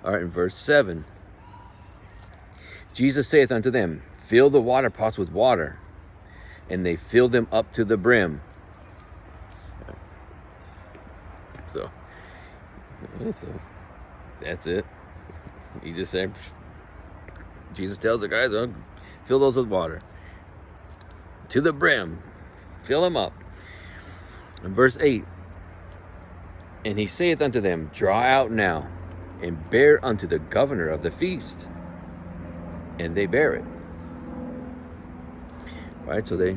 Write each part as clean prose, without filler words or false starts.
All right, in verse 7. Jesus saith unto them, fill the water pots with water. And they filled them up to the brim. So that's it. He just said, Jesus tells the guys, oh, fill those with water. To the brim. Fill them up. In verse 8. And he saith unto them, draw out now, and bear unto the governor of the feast. And they bear it. Right, so they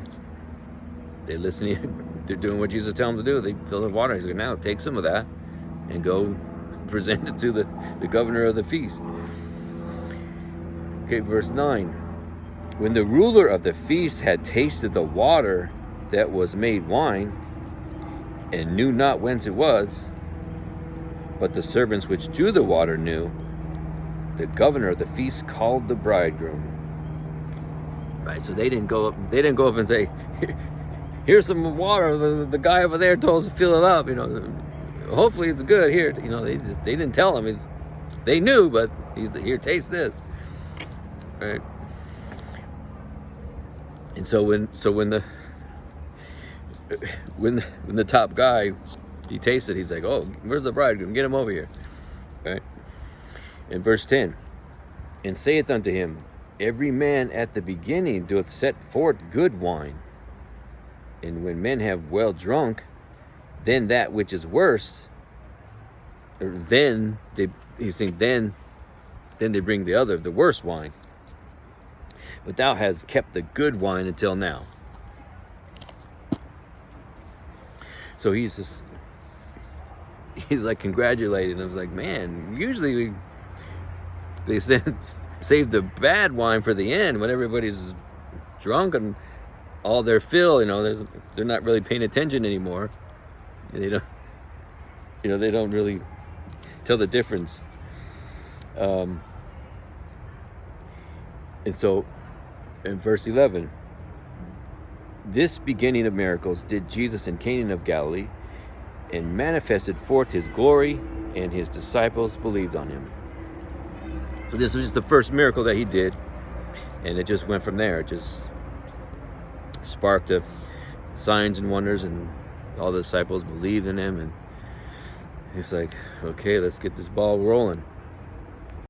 listen. They're doing what Jesus tells them to do. They fill the water. He's like, now take some of that and go present it to the governor of the feast. Okay, verse 9. When the ruler of the feast had tasted the water that was made wine, and knew not whence it was, but the servants which drew the water knew, the governor of the feast called the bridegroom. Right, so they didn't go up and say, here's some water. The guy over there told us to fill it up. Hopefully it's good. Here, they didn't tell him. They knew, but here, taste this. Right. And so when the top guy, he tasted, he's like, oh, where's the bridegroom? Get him over here. Right. In verse 10, and saith unto him, every man at the beginning doth set forth good wine, and when men have well drunk, then that which is worse, then they bring the worse wine. But thou hast kept the good wine until now. So he's like congratulating them. Like, man, usually they save the bad wine for the end when everybody's drunk and all their fill. They're not really paying attention anymore. And they don't really tell the difference. And so in verse 11, this beginning of miracles did Jesus in Cana of Galilee, and manifested forth his glory, and his disciples believed on him. So this was just the first miracle that he did, and it just went from there. It just sparked up signs and wonders, and all the disciples believed in him, and he's like, okay, let's get this ball rolling.